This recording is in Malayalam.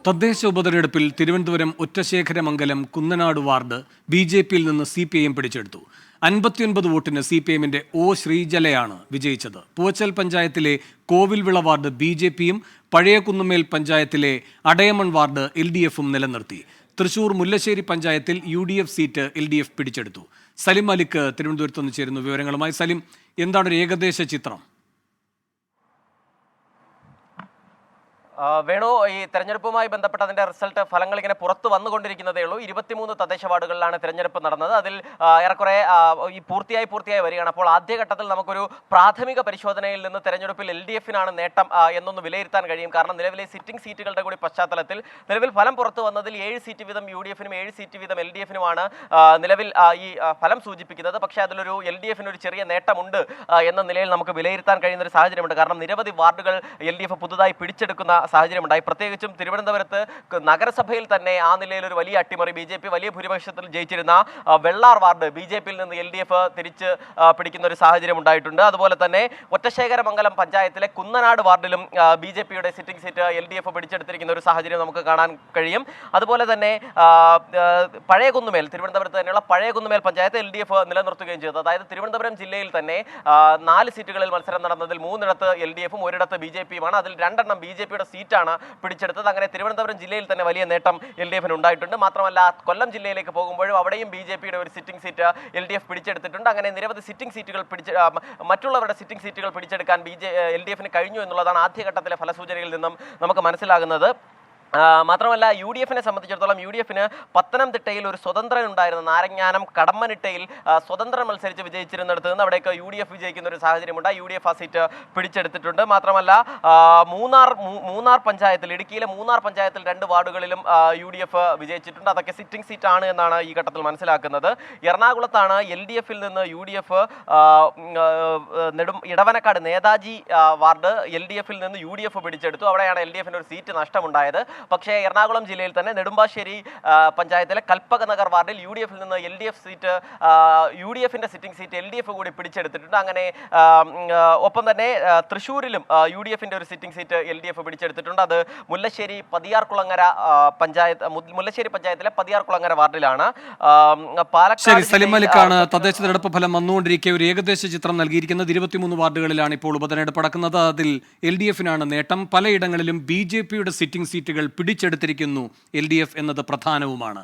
തദ്ദേശ ഉപതെരഞ്ഞെടുപ്പിൽ തിരുവനന്തപുരം ഒറ്റശേഖരമംഗലം കുന്നനാട് വാർഡ് ബി.ജെ.പിയിൽ നിന്ന് CPIM പിടിച്ചെടുത്തു. 59 വോട്ടിന് CPIMന്റെ ഒ ശ്രീജലയാണ് വിജയിച്ചത്. പൂവച്ചൽ പഞ്ചായത്തിലെ കോവിൽവിള വാർഡ് BJPയും പഴയ കുന്നുമേൽ പഞ്ചായത്തിലെ അടയമൺ വാർഡ് LDFും നിലനിർത്തി. തൃശൂർ മുല്ലശ്ശേരി പഞ്ചായത്തിൽ UDF സീറ്റ് LDF പിടിച്ചെടുത്തു. സലിം മലിക് തിരുവനന്തപുരത്ത് നിന്ന് ചേരുന്നു വിവരങ്ങളുമായി. സലിം, എന്താണ് ഒരു ഏകദേശ ചിത്രം? വേണു, ഈ തെരഞ്ഞെടുപ്പുമായി ബന്ധപ്പെട്ട അതിന്റെ റിസൾട്ട് ഫലങ്ങൾ ഇങ്ങനെ പുറത്തു വന്നുകൊണ്ടിരിക്കുന്നതേ ഉള്ളൂ. 23 തദ്ദേശ വാർഡുകളിലാണ് തെരഞ്ഞെടുപ്പ് നടന്നത്. അതിൽ ഏറെക്കുറെ ഈ പൂർത്തിയായി വരികയാണ്. അപ്പോൾ ആദ്യഘട്ടത്തിൽ നമുക്കൊരു പ്രാഥമിക പരിശോധനയിൽ നിന്ന് തെരഞ്ഞെടുപ്പിൽ LDFിനാണ് നേട്ടം എന്നൊന്ന് വിലയിരുത്താൻ കഴിയും. കാരണം നിലവിലെ സിറ്റിംഗ് സീറ്റുകളുടെ കൂടി പശ്ചാത്തലത്തിൽ നിലവിൽ ഫലം പുറത്തു വന്നതിൽ 7 സീറ്റ് വീതം UDFിനും 7 സീറ്റ് വീതം LDFിനുമാണ് നിലവിൽ ഈ ഫലം സൂചിപ്പിക്കുന്നത്. പക്ഷേ അതിലൊരു LDFിന് ഒരു ചെറിയ നേട്ടമുണ്ട് എന്ന നിലയിൽ നമുക്ക് വിലയിരുത്താൻ കഴിയുന്ന ഒരു സാഹചര്യമുണ്ട്. കാരണം നിരവധി വാർഡുകൾ LDF പുതുതായി പിടിച്ചെടുക്കുന്ന സാഹചര്യമുണ്ടായി. പ്രത്യേകിച്ചും തിരുവനന്തപുരത്ത് നഗരസഭയിൽ തന്നെ ആ നിലയിൽ ഒരു വലിയ അട്ടിമറി BJP വലിയ ഭൂരിപക്ഷത്തിൽ ജയിച്ചിരുന്ന വെള്ളാർ വാർഡ് BJPയിൽ നിന്ന് LDF തിരിച്ച് പിടിക്കുന്ന ഒരു സാഹചര്യം ഉണ്ടായിട്ടുണ്ട്. അതുപോലെ തന്നെ ഒറ്റശേഖരമംഗലം പഞ്ചായത്തിലെ കുന്നനാട് വാർഡിലും BJPയുടെ സിറ്റിംഗ് സീറ്റ് LDF പിടിച്ചെടുത്തിരിക്കുന്ന ഒരു സാഹചര്യം നമുക്ക് കാണാൻ കഴിയും. അതുപോലെ തന്നെ പഴയ കുന്നുമേൽ, തിരുവനന്തപുരത്ത് തന്നെയുള്ള പഴയ കുന്നുമേൽ പഞ്ചായത്ത് LDF നിലനിർത്തുകയും ചെയ്തത്. അതായത് തിരുവനന്തപുരം ജില്ലയിൽ തന്നെ 4 സീറ്റുകളിൽ മത്സരം നടന്നതിൽ 3 LDFും 1 BJPയുമാണ്. അതിൽ 2 BJPയുടെ സീറ്റാണ് പിടിച്ചെടുത്തത്. അങ്ങനെ തിരുവനന്തപുരം ജില്ലയിൽ തന്നെ വലിയ നേട്ടം LDFിന് ഉണ്ടായിട്ടുണ്ട്. മാത്രമല്ല കൊല്ലം ജില്ലയിലേക്ക് പോകുമ്പോഴും അവിടെയും BJPയുടെ ഒരു സിറ്റിംഗ് സീറ്റ് LDF പിടിച്ചെടുത്തിട്ടുണ്ട്. അങ്ങനെ നിരവധി സിറ്റിംഗ് സീറ്റുകൾ മറ്റുള്ളവരുടെ സിറ്റിംഗ് സീറ്റുകൾ പിടിച്ചെടുക്കാൻ LDFിന് കഴിഞ്ഞു എന്നുള്ളതാണ് ആദ്യഘട്ടത്തിലെ ഫലസൂചനയിൽ നിന്നും നമുക്ക് മനസ്സിലാകുന്നത്. മാത്രമല്ല UDFിനെ സംബന്ധിച്ചിടത്തോളം UDFിന് പത്തനംതിട്ടയിൽ ഒരു സ്വതന്ത്രൻ ഉണ്ടായിരുന്നു. നാരങ്ങാനം കടമ്മനിട്ടയിൽ സ്വതന്ത്രൻ മത്സരിച്ച് വിജയിച്ചിരുന്നിടത്ത് നിന്ന് അവിടേക്ക് UDF വിജയിക്കുന്ന ഒരു സാഹചര്യമുണ്ട്. UDF ആ സീറ്റ് പിടിച്ചെടുത്തിട്ടുണ്ട്. മാത്രമല്ല മൂന്നാർ പഞ്ചായത്തിൽ, ഇടുക്കിയിലെ മൂന്നാർ പഞ്ചായത്തിൽ 2 വാർഡുകളിലും UDF വിജയിച്ചിട്ടുണ്ട്. അതൊക്കെ സിറ്റിംഗ് സീറ്റാണ് എന്നാണ് ഈ ഘട്ടത്തിൽ മനസ്സിലാക്കുന്നത്. എറണാകുളത്താണ് LDFിൽ നിന്ന് UDF ഇടവനക്കാട് നേതാജി വാർഡ് LDFിൽ നിന്ന് UDF പിടിച്ചെടുത്തു. അവിടെയാണ് LDFിന് ഒരു സീറ്റ് നഷ്ടമുണ്ടായത്. പക്ഷേ എറണാകുളം ജില്ലയിൽ തന്നെ നെടുമ്പാശ്ശേരി പഞ്ചായത്തിലെ കൽപ്പകനഗർ വാർഡിൽ UDFിൽ നിന്ന് UDFിന്റെ സിറ്റിംഗ് സീറ്റ് LDF കൂടി പിടിച്ചെടുത്തിട്ടുണ്ട്. അങ്ങനെ ഒപ്പം തന്നെ തൃശ്ശൂരിലും UDFിന്റെ ഒരു സിറ്റിംഗ് സീറ്റ് LDF പിടിച്ചെടുത്തിട്ടുണ്ട്. അത് മുല്ലശ്ശേരി പഞ്ചായത്തിലെ പതിയാർകുളങ്ങര വാർഡിലാണ്. പാലക്കാട് സലിം മലിക്കാണ് തദ്ദേശ തെരഞ്ഞെടുപ്പ് ഫലം വന്നുകൊണ്ടിരിക്കെ ഒരു ഏകദേശ ചിത്രം നൽകിയിരിക്കുന്നത്. 23 വാർഡുകളിലാണ് ഇപ്പോൾ ഉപതെരഞ്ഞെടുപ്പ് നടക്കുന്നത്. അതിൽ LDFിനാണ് നേട്ടം. പലയിടങ്ങളിലും BJPയുടെ സിറ്റിംഗ് സീറ്റുകൾ പിടിച്ചെടുത്തിരിക്കുന്നു LDF എന്നത് പ്രധാനവുമാണ്.